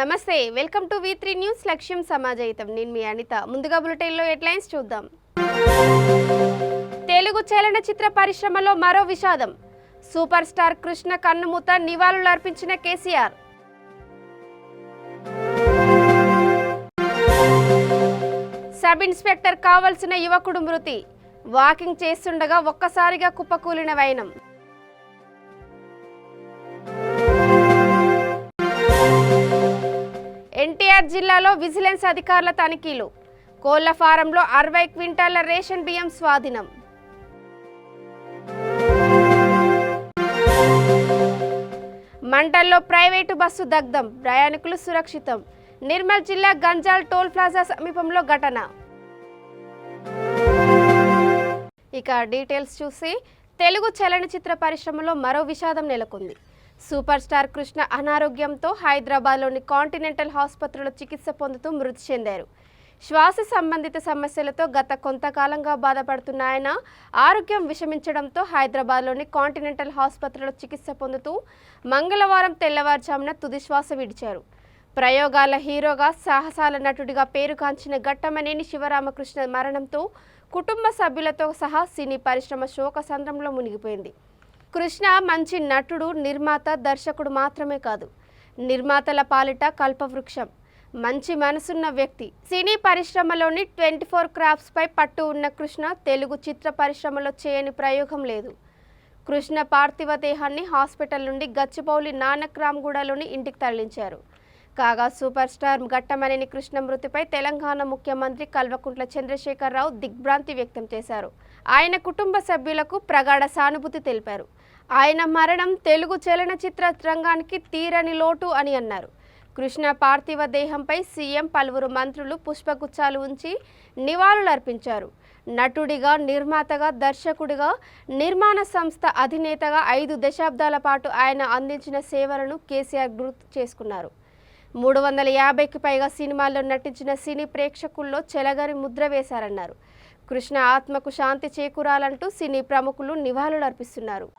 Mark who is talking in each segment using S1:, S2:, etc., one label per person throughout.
S1: నమస్తే welcome to V3 news లక్ష్యం సమాజయితం నేను మీ అనిత ముందుగా బులెటిన్ లో హెడ్లైన్స్ చూద్దాం తెలుగు చలనచిత్ర పరిశ్రమలో మరో విషాదం సూపర్ స్టార్ కృష్ణ కన్నుమూత నివాళులు అర్పించిన కేసీఆర్ సబ్ ఇన్స్పెక్టర్ కావాల్సిన యువకుడు మృతి వాకింగ్ చేస్తుండగా ఒక్కసారిగా కుప్పకూలిన వైనం ఎన్టీఆర్ జిల్లాలో విజిలెన్స్ అధికారుల తనిఖీలు కోళ్ల ఫారంలో 60 క్వింటాల రేషన్ బియ్యం స్వాధీనం మంటల్లో ప్రైవేటు బస్సు దగ్ధం ప్రయాణికులు సురక్షితం నిర్మల్ జిల్లా గంజాల్ టోల్ ప్లాజా సమీపంలో ఘటన ఇక డీటెయిల్స్ చూసి తెలుగు చలనచిత్ర పరిశ్రమలో మరో విషాదం నెలకొంది సూపర్ స్టార్ కృష్ణ అనారోగ్యంతో హైదరాబాద్లోని కాంటినెంటల్ ఆసుపత్రిలో చికిత్స పొందుతూ మృతి చెందారు శ్వాస సంబంధిత సమస్యలతో గత కొంతకాలంగా బాధపడుతున్న ఆయన ఆరోగ్యం విషమించడంతో హైదరాబాద్లోని కాంటినెంటల్ ఆసుపత్రిలో చికిత్స పొందుతూ మంగళవారం తెల్లవారుజామున తుది శ్వాస విడిచారు ప్రయోగాల హీరోగా సాహసాల నటుడిగా పేరుగాంచిన ఘట్టమనేని శివరామకృష్ణ మరణంతో కుటుంబ సభ్యులతో సహా సినీ పరిశ్రమ శోకసంద్రంలో మునిగిపోయింది కృష్ణ మంచి నటుడు నిర్మాత దర్శకుడు మాత్రమే కాదు నిర్మాతల పాలిట కల్పవృక్షం మంచి మనసున్న వ్యక్తి సినీ పరిశ్రమలోని 24 క్రాఫ్ట్స్ పై పట్టు ఉన్న కృష్ణ తెలుగు చిత్ర పరిశ్రమలో చేయని ప్రయోగం లేదు కృష్ణ పార్థివ దేహాన్ని హాస్పిటల్ నుండి గచ్చిబౌలి నానక్రామ్గూడలోని ఇంటికి తరలించారు కాగా సూపర్ స్టార్ ఘట్టమనేని కృష్ణ మృతిపై తెలంగాణ ముఖ్యమంత్రి కల్వకుంట్ల చంద్రశేఖరరావు దిగ్భ్రాంతి వ్యక్తం చేశారు ఆయన కుటుంబ సభ్యులకు ప్రగాఢ సానుభూతి తెలిపారు ఆయన మరణం తెలుగు చలనచిత్ర రంగానికి తీరని లోటు అని అన్నారు కృష్ణ పార్థివ దేహంపై సీఎం పలువురు మంత్రులు పుష్పగుచ్చాలు ఉంచి నివాళులర్పించారు నటుడిగా నిర్మాతగా దర్శకుడిగా నిర్మాణ సంస్థ అధినేతగా 5 దశాబ్దాల పాటు ఆయన అందించిన సేవలను కేసీఆర్ గుర్తు చేసుకున్నారు 350కి పైగా సినిమాల్లో నటించిన సినీ ప్రేక్షకుల్లో చెలగరి ముద్ర వేశారన్నారు కృష్ణ ఆత్మకు శాంతి చేకూరాలంటూ సినీ ప్రముఖులు నివాళులర్పిస్తున్నారు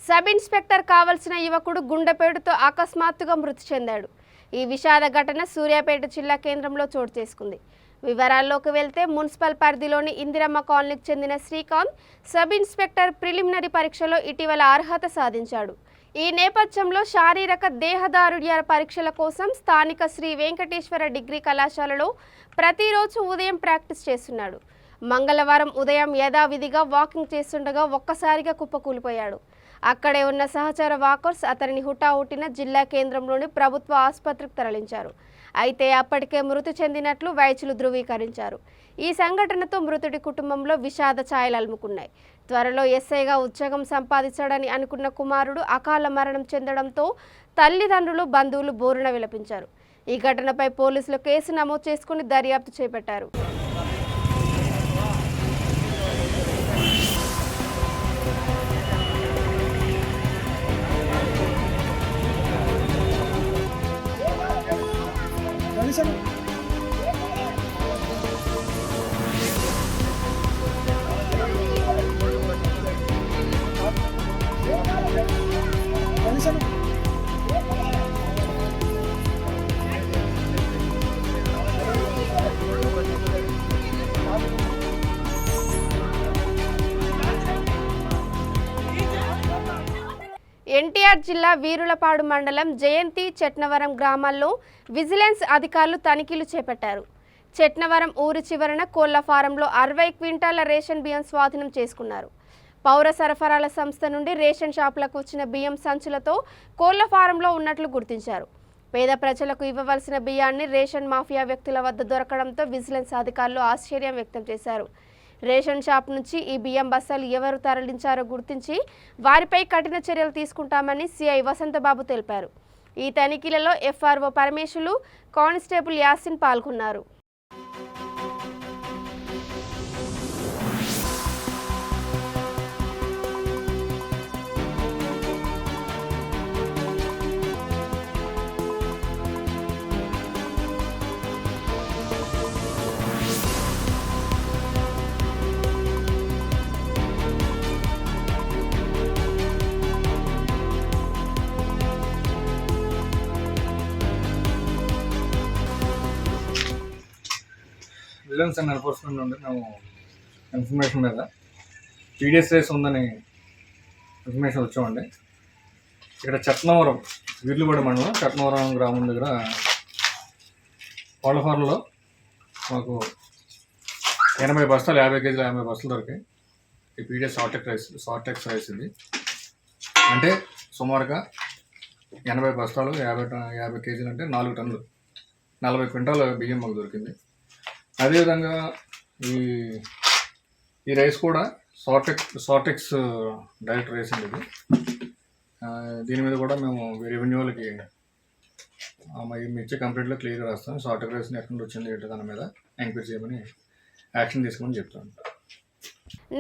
S1: సబ్ ఇన్స్పెక్టర్ కావాల్సిన యువకుడు గుండెపేటుతో అకస్మాత్తుగా మృతి చెందాడు ఈ విషాద ఘటన సూర్యాపేట జిల్లా కేంద్రంలో చోటు చేసుకుంది వివరాల్లోకి వెళ్తే మున్సిపల్ పరిధిలోని ఇందిరమ్మ కాలనీకి చెందిన శ్రీకాంత్ సబ్ ఇన్స్పెక్టర్ ప్రిలిమినరీ పరీక్షలో ఇటీవల అర్హత సాధించాడు ఈ నేపథ్యంలో శారీరక దేహదారుఢ్య పరీక్షల కోసం స్థానిక శ్రీ వెంకటేశ్వర డిగ్రీ కళాశాలలో ప్రతిరోజు ఉదయం ప్రాక్టీస్ చేస్తున్నాడు మంగళవారం ఉదయం యథావిధిగా వాకింగ్ చేస్తుండగా ఒక్కసారిగా కుప్పకూలిపోయాడు అక్కడే ఉన్న సహచర వాకర్స్ అతనిని హుటాహుటిన జిల్లా కేంద్రంలోని ప్రభుత్వ ఆసుపత్రికి తరలించారు అయితే అప్పటికే మృతి చెందినట్లు వైద్యులు ధృవీకరించారు ఈ సంఘటనతో మృతుడి కుటుంబంలో విషాద ఛాయలు అలుముకున్నాయి త్వరలో ఎస్ఐగా ఉద్యోగం సంపాదించాడని అనుకున్న కుమారుడు అకాల మరణం చెందడంతో తల్లిదండ్రులు బంధువులు బోరున విలపించారు ఈ ఘటనపై పోలీసులు కేసు నమోదు చేసుకుని దర్యాప్తు చేపట్టారు ఎన్టీఆర్ జిల్లా వీరులపాడు మండలం జయంతి చెట్నవరం గ్రామాల్లో విజిలెన్స్ అధికారులు తనిఖీలు చేపట్టారు. చెట్నవరం ఊరి చివరన కోళ్ల ఫారంలో 60 క్వింటాల రేషన్ బియ్యం స్వాధీనం చేసుకున్నారు. పౌర సరఫరాల సంస్థ నుండి రేషన్ షాపులకు వచ్చిన బియ్యం సంచులతో కోళ్ల ఫారంలో ఉన్నట్లు గుర్తించారు. పేద ప్రజలకు ఇవ్వవలసిన బియ్యాన్ని రేషన్ మాఫియా వ్యక్తుల వద్ద దొరకడంతో విజిలెన్స్ అధికారులు ఆశ్చర్యం వ్యక్తం చేశారు. రేషన్ షాప్ నుంచి ఈ బియ్యం బస్తాలు ఎవరు తరలించారో గుర్తించి వారిపై కఠిన చర్యలు తీసుకుంటామని సిఐ వసంతబాబు తెలిపారు. ఈ తనిఖీలలో ఎఫ్ఆర్ఓ పరమేశులు, కానిస్టేబుల్ యాసిన్ పాల్గొన్నారు.
S2: విజిలెన్స్ అండ్ ఎన్ఫోర్స్మెంట్ నుండి మేము ఇన్ఫర్మేషన్ మీద టీడీఎస్ రేస్ ఉందని ఇన్ఫర్మేషన్ వచ్చామండి. ఇక్కడ చట్నవరం వీర్లుపాడు మండలం చట్నవరం గ్రామం దగ్గర కోళ్ల ఫారంలో మాకు 80 బస్తాలు 50 కేజీలు 50 బస్తాలు దొరికాయి. ఈ పీడిఎస్ షార్టెక్స్ రైస్ ఇది అంటే సుమారుగా 80 బస్తాలు 50 కేజీలు అంటే 4 టన్నులు 40 క్వింటాల బియ్యం మాకు దొరికింది. అదేవిధంగా ఈ రైస్ కూడా షార్టెక్స్ డైరెక్ట్ రైస్ అండి ఇది. దీని మీద కూడా మేము రెవెన్యూ వాళ్ళకి ఇచ్చే కంప్లీట్లో క్లియర్గా రాస్తాం. షార్టెక్స్ రైస్ని ఎక్కడి నుండి వచ్చింది ఏంటో దాని మీద ఎంక్వైరీ చేయమని యాక్షన్ తీసుకోమని చెప్తాను.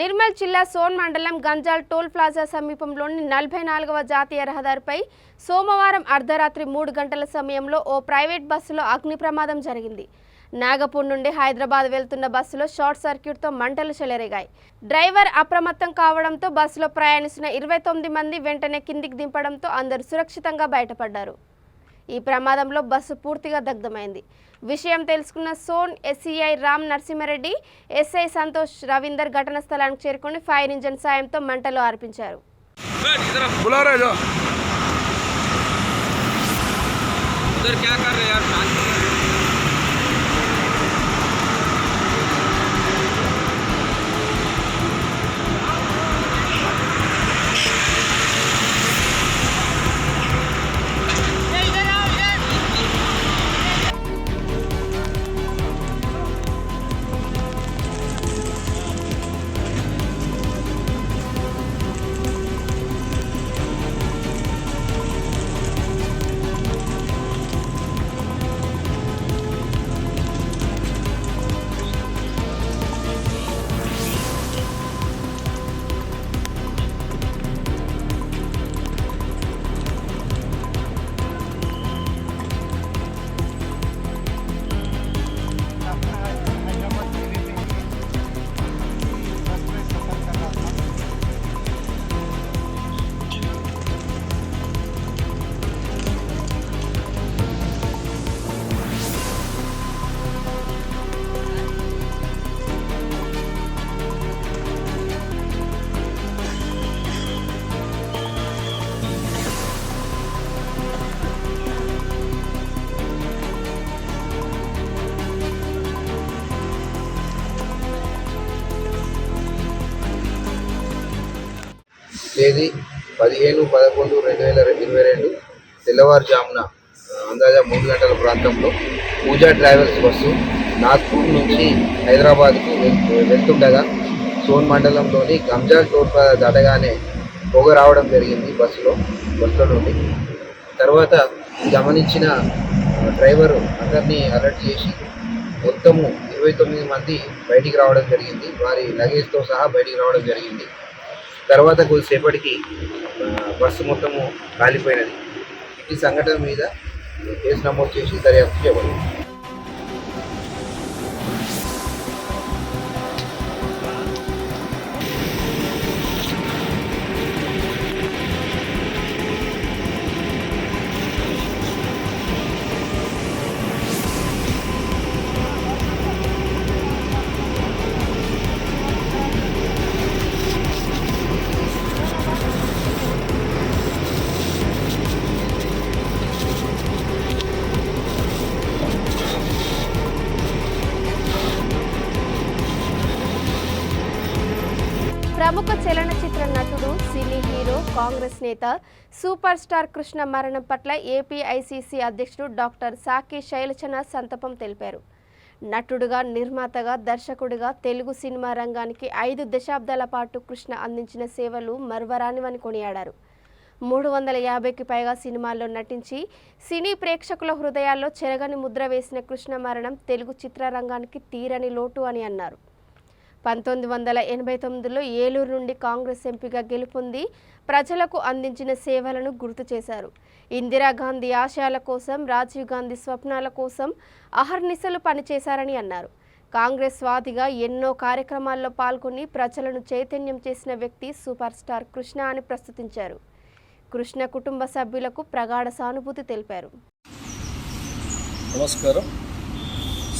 S1: నిర్మల్ జిల్లా సోన్ మండలం గంజాల్ టోల్ ప్లాజా సమీపంలోని 44వ జాతీయ రహదారిపై సోమవారం అర్ధరాత్రి 3 గంటల సమయంలో ఓ ప్రైవేట్ బస్సులో అగ్ని ప్రమాదం జరిగింది. నాగపూర్ నుండి హైదరాబాద్ వెళ్తున్న బస్సులో షార్ట్ సర్క్యూట్తో మంటలు చెలరేగాయి. డ్రైవర్ అప్రమత్తం కావడంతో బస్సులో ప్రయాణిస్తున్న 29 మంది వెంటనే కిందికి దింపడంతో అందరూ సురక్షితంగా బయటపడ్డారు. ఈ ప్రమాదంలో బస్సు పూర్తిగా దగ్ధమైంది. విషయం తెలుసుకున్న సోన్ ఎస్సీఐ రామ్ నరసింహారెడ్డి, ఎస్ఐ సంతోష్ రవీందర్ ఘటనా స్థలానికి చేరుకుని ఫైర్ ఇంజన్ సాయంతో మంటలు ఆర్పించారు.
S3: తేదీ 15/11/2022 తెల్లవారుజామున అందాజా 3 గంటల ప్రాంతంలో పూజా ట్రావెల్స్ బస్సు నాగ్పూర్ నుంచి హైదరాబాద్కు వెళ్తుండగా సోన్ మండలంలోని గంజాల్ టోల్ దాటగానే పొగ రావడం జరిగింది బస్సులో నుండి. తర్వాత గమనించిన డ్రైవరు అందరినీ అలర్ట్ చేసి మొత్తము 29 మంది బయటికి రావడం జరిగింది. వారి లగేజ్తో సహా బయటికి రావడం జరిగింది. తర్వాత కొద్దిసేపటికి బస్సు మొత్తము కాలిపోయినది. ఈ సంఘటన మీద కేసు నమోదు చేసి దర్యాప్తు చేయబడింది.
S1: ప్రముఖ చలనచిత్ర నటుడు, సినీ హీరో, కాంగ్రెస్ నేత, సూపర్ స్టార్ కృష్ణ మరణం పట్ల ఏపీఐసీసీ అధ్యక్షుడు డాక్టర్ సాకి శైలజనాథ్ సంతాపం తెలిపారు. నటుడుగా, నిర్మాతగా, దర్శకుడిగా తెలుగు సినిమా రంగానికి 5 దశాబ్దాల పాటు కృష్ణ అందించిన సేవలు మరువరానివని కొనియాడారు. 350కి పైగా సినిమాల్లో నటించి సినీ ప్రేక్షకుల హృదయాల్లో చెరగని ముద్ర వేసిన కృష్ణ మరణం తెలుగు చిత్రరంగానికి తీరని లోటు అని అన్నారు. 1989లో ఏలూరు నుండి కాంగ్రెస్ ఎంపీగా గెలుపొంది ప్రజలకు అందించిన సేవలను గుర్తు చేశారు. ఇందిరాగాంధీ ఆశయాల కోసం, రాజీవ్ గాంధీ స్వప్నాల కోసం అహర్నిశలు పనిచేశారని అన్నారు. కాంగ్రెస్ వాదిగా ఎన్నో కార్యక్రమాల్లో పాల్గొని ప్రజలను చైతన్యం చేసిన వ్యక్తి సూపర్ స్టార్ కృష్ణ అని ప్రస్తుతించారు. కృష్ణ కుటుంబ సభ్యులకు ప్రగాఢ సానుభూతి తెలిపారు.
S4: నమస్కారం.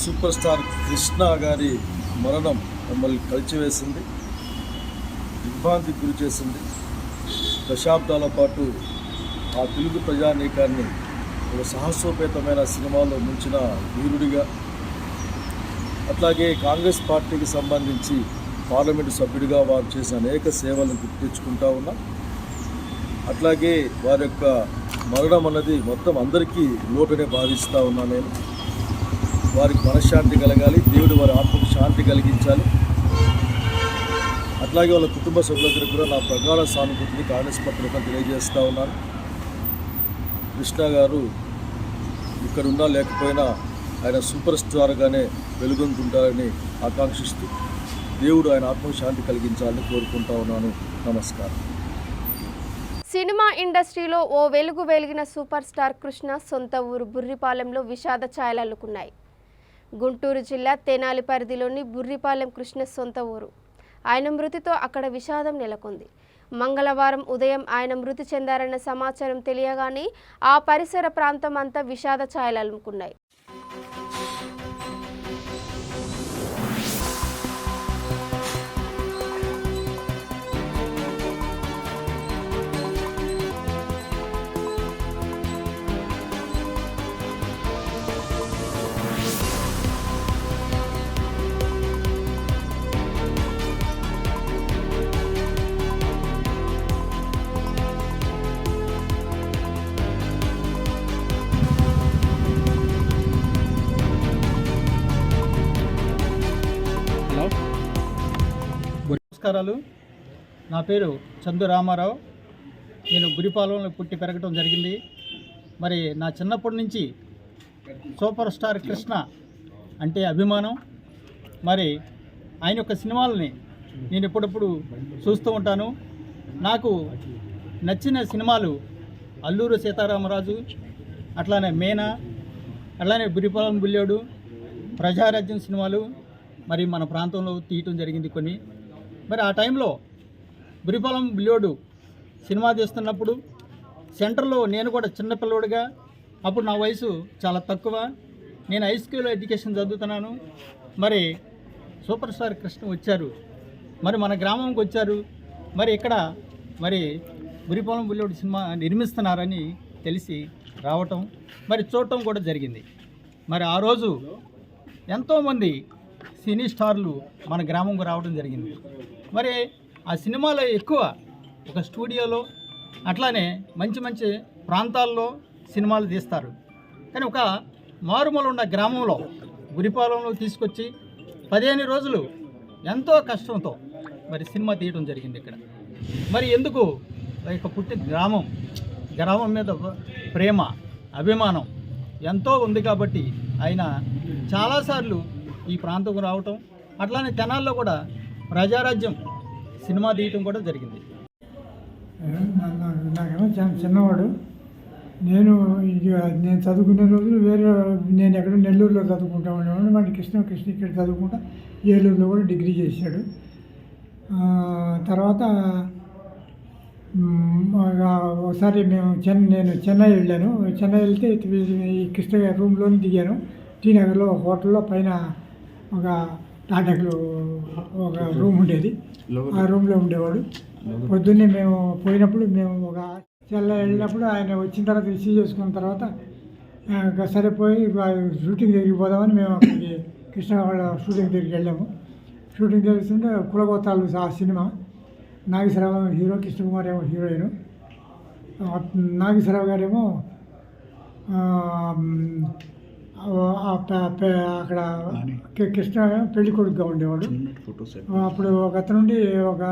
S4: సూపర్ స్టార్ కృష్ణ గారి మరణం మమ్మల్ని కలిచివేసింది, దిగ్భ్రాంతికి గురి చేసింది. దశాబ్దాల పాటు ఆ తెలుగు ప్రజానీకాన్ని ఒక సాహసోపేతమైన సినిమాలో ముంచిన వీరుడిగా, అట్లాగే కాంగ్రెస్ పార్టీకి సంబంధించి పార్లమెంటు సభ్యుడిగా వారు చేసిన అనేక సేవలను గుర్తు తెచ్చుకుంటూ ఉన్నాం. అట్లాగే వారి యొక్క మరణం అన్నది మొత్తం అందరికీ లోటునే భావిస్తూ ఉన్నాను నేను. వారికి మనశ్శాంతి కలగాలి, దేవుడు వారి ఆత్మకు శాంతి కలిగించాలి. అట్లాగే వాళ్ళ కుటుంబ సభ్యులందరికీ కూడా నా ప్రగాఢ సానుభూతిని కాంగ్రెస్ పత్రిక తెలియజేస్తూ ఉన్నాను. కృష్ణ గారు ఇక్కడున్నా లేకపోయినా ఆయన సూపర్ స్టార్గానే వెలుగొందుతుంటారని ఆకాంక్షిస్తూ దేవుడు ఆయన ఆత్మకు శాంతి కలిగించాలని కోరుకుంటా ఉన్నాను. నమస్కారం.
S1: సినిమా ఇండస్ట్రీలో ఓ వెలుగు వెలిగిన సూపర్ స్టార్ కృష్ణ సొంత ఊరు బుర్రిపాలెంలో విషాద ఛాయలల్లుకున్నాయి. గుంటూరు జిల్లా తెనాలి పరిధిలోని బుర్రిపాలెం కృష్ణ సొంత ఊరు. ఆయన మృతితో అక్కడ విషాదం నెలకొంది. మంగళవారం ఉదయం ఆయన మృతి చెందారన్న సమాచారం తెలియగానే ఆ పరిసర ప్రాంతం అంతా విషాద ఛాయలల్లుకున్నాయి.
S5: నమస్కారాలు. నా పేరు చందు రామారావు. నేను బురిపాలెంలో పుట్టి పెరగటం జరిగింది. మరి నా చిన్నప్పటి నుంచి సూపర్ స్టార్ కృష్ణ అంటే అభిమానం. మరి ఆయన యొక్క సినిమాలని నేను ఎప్పుడప్పుడు చూస్తూ ఉంటాను. నాకు నచ్చిన సినిమాలు అల్లూరు సీతారామరాజు, అట్లానే మేనా, అట్లానే బురిపాలెం బుల్లోడు, ప్రజారాజ్యం సినిమాలు మరి మన ప్రాంతంలో తీయటం జరిగింది కొన్ని. మరి ఆ టైంలో బురిపాలెం బుల్లోడు సినిమా తీస్తున్నప్పుడు సెంటర్లో నేను కూడా చిన్నపిల్లోడుగా, అప్పుడు నా వయసు చాలా తక్కువ, నేను హై స్కూల్ ఎడ్యుకేషన్ చదువుతున్నాను. మరి సూపర్ స్టార్ కృష్ణ వచ్చారు, మరి మన గ్రామంకి వచ్చారు. మరి ఇక్కడ మరి బురిపాలెం బుల్లోడు సినిమా నిర్మిస్తున్నారని తెలిసి రావటం, మరి చూడటం కూడా జరిగింది. మరి ఆ రోజు ఎంతోమంది సినీ స్టార్లు మన గ్రామంకు రావడం జరిగింది. మరి ఆ సినిమాలో ఎక్కువ ఒక స్టూడియోలో, అట్లానే మంచి మంచి ప్రాంతాల్లో సినిమాలు తీస్తారు. కానీ ఒక మారుమూల ఉన్న గ్రామంలో బురిపాలెంలో తీసుకొచ్చి 15 రోజులు ఎంతో కష్టంతో మరి సినిమా తీయడం జరిగింది ఇక్కడ. మరి ఎందుకు ఇక పుట్టిన గ్రామం మీద ప్రేమ, అభిమానం ఎంతో ఉంది కాబట్టి ఆయన చాలాసార్లు ఈ ప్రాంతంకు రావటం, అట్లానే తెనాల్లో కూడా ప్రజారాజ్యం సినిమా తీయటం కూడా జరిగింది.
S6: నాకేమో చిన్నవాడు. నేను చదువుకునే రోజులు నేను ఎక్కడో నెల్లూరులో చదువుకుంటా ఉండేవాడు. మరి కృష్ణ ఇక్కడ చదువుకుంటా ఏలూరులో కూడా డిగ్రీ చేశాడు. తర్వాత ఒకసారి నేను చెన్నై వెళ్ళాను. చెన్నై వెళ్తే ఈ కృష్ణ రూమ్లోనే దిగాను. టీనగర్లో హోటల్లో పైన ఒక టాటాకులు ఒక రూమ్ ఉండేది, ఆ రూమ్లో ఉండేవాడు. పొద్దున్నే మేము పోయినప్పుడు ఒక వెళ్ళినప్పుడు ఆయన వచ్చిన తర్వాత రిసీవ్ చేసుకున్న తర్వాత సరిపోయి షూటింగ్ దగ్గరికి పోదామని మేము అక్కడికి కృష్ణ వాళ్ళ షూటింగ్ దగ్గరికి వెళ్ళాము. షూటింగ్ చేస్తుంటే కులగోత్రాలు ఆ సినిమా నాగేశ్వరరావు హీరో, కృష్ణకుమార్ ఏమో హీరోయిన్. నాగేశ్వరరావు గారేమో అక్కడ కృష్ణ పెళ్లి కొడుకుగా ఉండేవాడు. అప్పుడు ఒక అతనుండి ఒక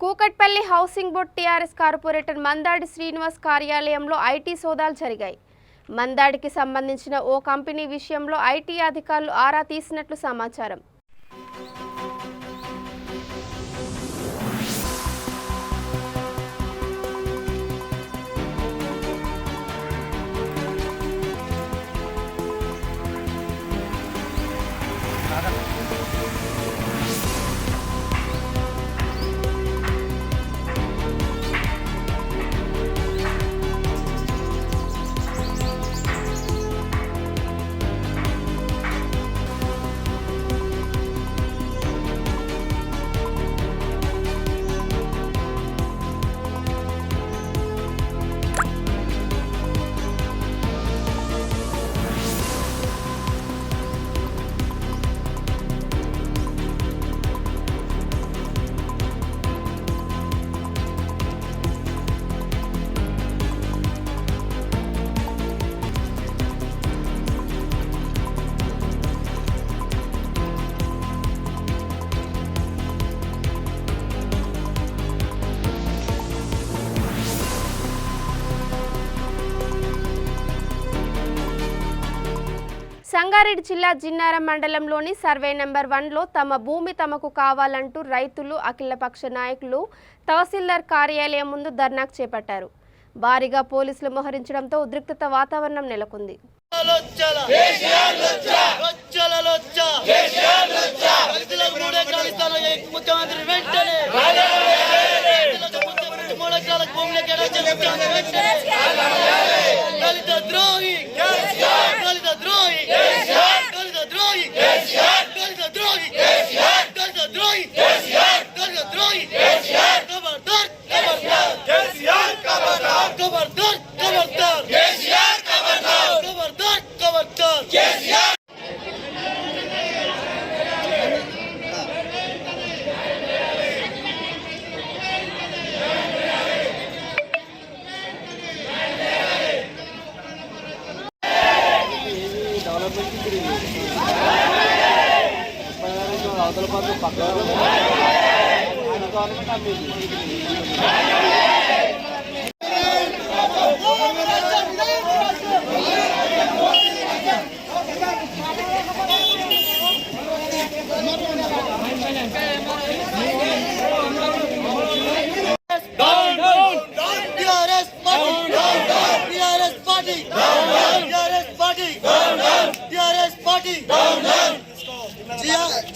S1: Kukatpally housing board TRS corporator Mandadi Srinivas కార్యాలయంలో ఐటీ సోదాలు జరిగాయి. మందాడికి సంబంధించిన ఓ కంపెనీ విషయంలో ఐటీ అధికారులు ఆరా తీసినట్లు సమాచారం. సంగారెడ్డి జిల్లా జిన్నారం మండలంలోని సర్వే నెంబర్ 1లో తమ భూమి తమకు కావాలంటూ రైతులు, అఖిలపక్ష నాయకులు తహసీల్దార్ కార్యాలయం ముందు ధర్నాకు చేపట్టారు. భారీగా పోలీసులు మోహరించడంతో ఉద్రిక్తత వాతావరణం నెలకొంది.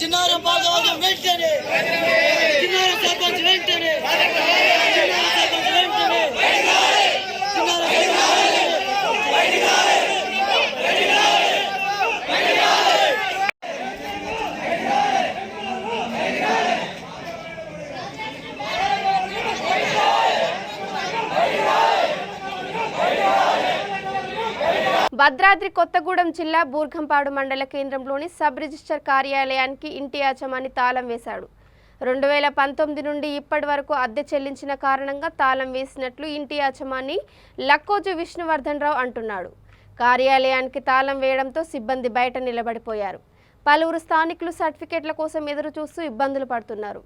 S7: జిన్నారం భాగవతం వెంటనే, జిన్నారం సర్పంచ్ వెంటనే, జిన్నారం సర్పంచ్ వెంటనే,
S1: భద్రాద్రి కొత్తగూడెం జిల్లా బూర్గంపాడు మండల కేంద్రంలోని సబ్ రిజిస్టర్ కార్యాలయానికి ఇంటి యాజమాని తాళం వేశాడు. 2019 నుండి ఇప్పటి వరకు అద్దె చెల్లించిన కారణంగా తాళం వేసినట్లు ఇంటి యాజమాని లక్కోజు విష్ణువర్ధన్ రావు అంటున్నాడు. కార్యాలయానికి తాళం వేయడంతో సిబ్బంది బయట నిలబడిపోయారు. పలువురు స్థానికులు సర్టిఫికెట్ల కోసం ఎదురు చూస్తూ ఇబ్బందులు పడుతున్నారు.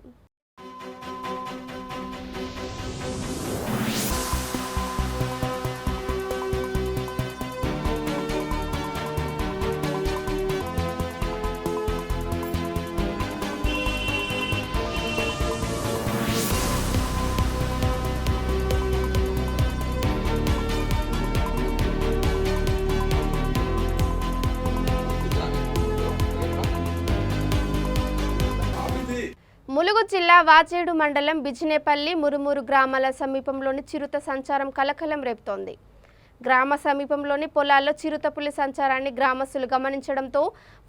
S1: ములుగు జిల్లా వాజేడు మండలం బిజినేపల్లి, మురుమూరు గ్రామాల సమీపంలోని చిరుత సంచారం కలకలం రేపుతోంది. గ్రామ సమీపంలోని పొలాల్లో చిరుతపులి సంచారాన్ని గ్రామస్తులు గమనించడంతో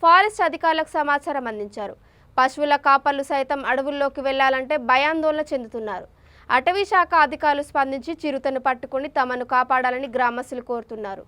S1: ఫారెస్ట్ అధికారులకు సమాచారం అందించారు. పశువుల కాపర్లు సైతం అడవుల్లోకి వెళ్లాలంటే భయాందోళన చెందుతున్నారు. అటవీ శాఖ అధికారులు స్పందించి చిరుతను పట్టుకుని తమను కాపాడాలని గ్రామస్తులు కోరుతున్నారు.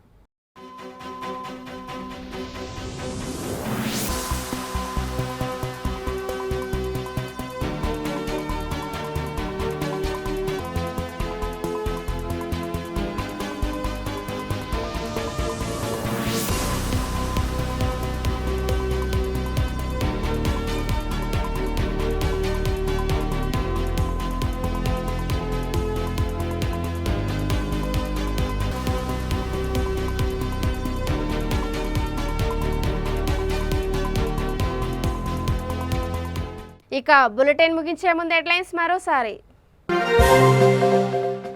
S1: ఇక బులెటిన్ ముగించే ముందు హెడ్లైన్స్ మరోసారి.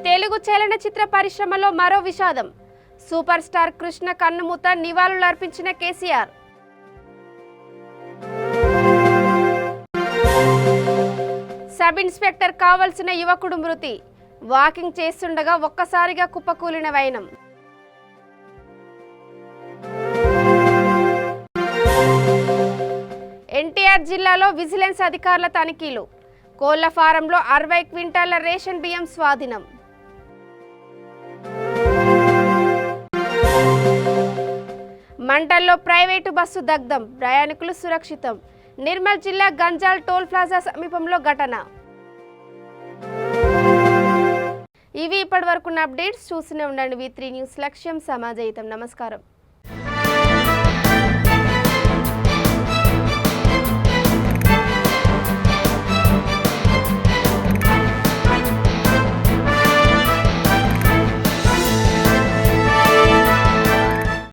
S1: తెలుగు చలనచిత్ర పరిశ్రమలో మరో విషాదం. సూపర్ స్టార్ కృష్ణ కన్నుమూత, నివాళులు అర్పించిన కేసీఆర్. సబ్ ఇన్స్పెక్టర్ కావాల్సిన యువకుడు మృతి. వాకింగ్ చేస్తుండగా ఒక్కసారిగా కుప్పకూలిన వైనం. ఎన్టీఆర్ జిల్లాలో విజిలెన్స్ అధికారుల తనిఖీలు. కోళ్ల ఫారంలో 60 క్వింటాల రేషన్ బియ్యం స్వాధీనం. మంటల్లో ప్రైవేటు బస్సు దగ్ధం, ప్రయాణికులు సురక్షితం. నిర్మల్ జిల్లా గంజాల్ టోల్ ప్లాజా సమీపంలో ఘటన. ఇవి ఇప్పటివరకున్న అప్డేట్స్. చూస్తూనే ఉండండి V3 న్యూస్. లక్ష్యం సమాజహితం. నమస్కారం.